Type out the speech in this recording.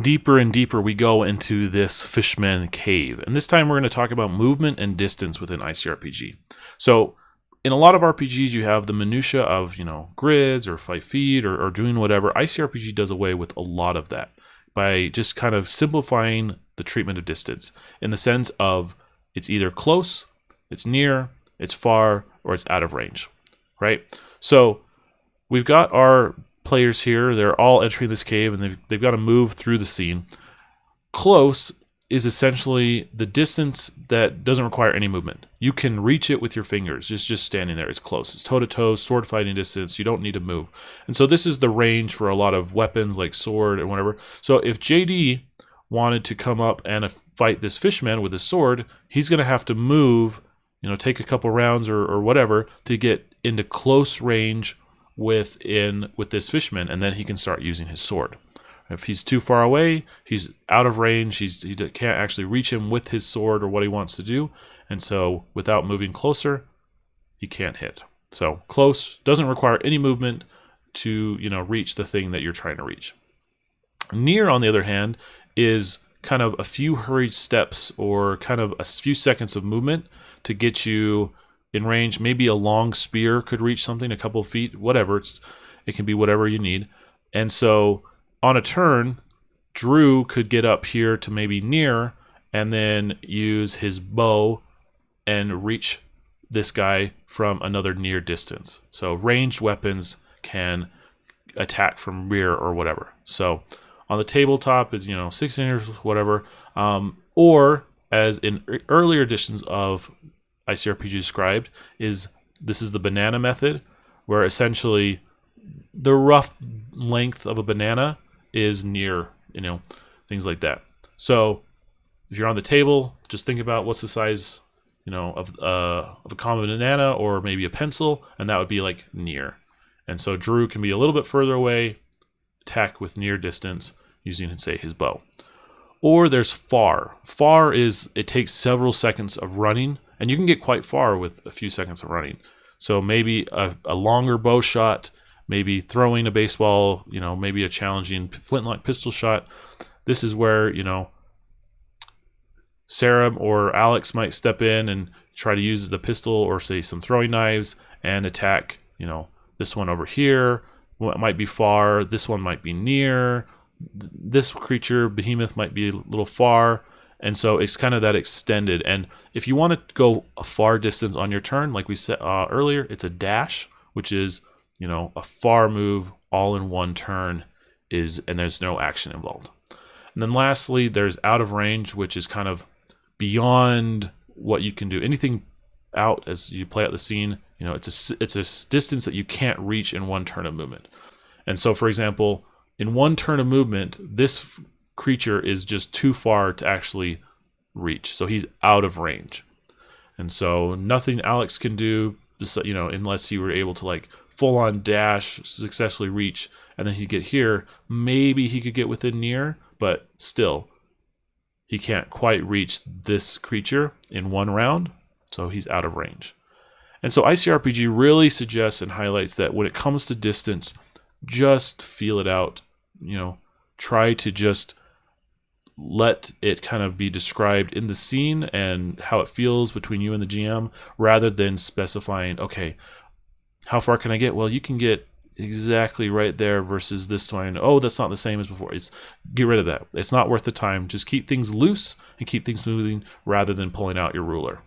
deeper and deeper we go into this Fishman cave. And this time we're going to talk about movement and distance within ICRPG. So in a lot of RPGs, you have the minutia of, grids or 5 feet or doing whatever. ICRPG does away with a lot of that by just kind of simplifying the treatment of distance in the sense of it's either close, it's near, it's far, or it's out of range, right? So we've got our players here. They're all entering this cave, and they've got to move through the scene. Close is essentially the distance that doesn't require any movement. You can reach it with your fingers, just standing there. It's close. It's toe-to-toe, sword fighting distance. You don't need to move. And so this is the range for a lot of weapons like sword and whatever. So if JD wanted to come up and fight this fishman with his sword, he's going to have to move, take a couple rounds or whatever to get into close range with this fishman, and then he can start using his sword. If he's too far away, he's out of range. He can't actually reach him with his sword or what he wants to do. And so without moving closer, he can't hit. So close doesn't require any movement to, reach the thing that you're trying to reach. Near, on the other hand, is kind of a few hurried steps or kind of a few seconds of movement to get you in range. Maybe a long spear could reach something, a couple of feet, whatever. It can be whatever you need. And so on a turn, Drew could get up here to maybe near and then use his bow and reach this guy from another near distance. So ranged weapons can attack from rear or whatever. So on the tabletop is 6 inches, whatever. Or as in earlier editions of ICRPG described, this is the banana method, where essentially the rough length of a banana is near, things like that. So if you're on the table, just think about what's the size, of a common banana or maybe a pencil, and that would be like near. And so Drew can be a little bit further away, attack with near distance using, say, his bow. Or there's far. Far it takes several seconds of running, and you can get quite far with a few seconds of running. So maybe a longer bow shot, maybe throwing a baseball, maybe a challenging flintlock pistol shot. This is where, Sarah or Alex might step in and try to use the pistol or, say, some throwing knives and attack, this one over here. What might be far, this one might be near. This creature, behemoth, might be a little far. And so it's kind of that extended. And if you want to go a far distance on your turn, like we said earlier, it's a dash, which is, a far move all in one turn and there's no action involved. And then lastly, there's out of range, which is kind of beyond what you can do. Anything out as you play out the scene, it's a distance that you can't reach in one turn of movement. And so, for example, in one turn of movement, this creature is just too far to actually reach. So he's out of range. And so nothing Alex can do, unless he were able to full on dash, successfully reach, and then he'd get here. Maybe he could get within near, but still, he can't quite reach this creature in one round. So he's out of range. And so ICRPG really suggests and highlights that when it comes to distance, just feel it out. Try to just let it kind of be described in the scene and how it feels between you and the GM, rather than specifying, okay, how far can I get? Well, you can get exactly right there versus this one. Oh, that's not the same as before. Get rid of that. It's not worth the time. Just keep things loose and keep things moving rather than pulling out your ruler.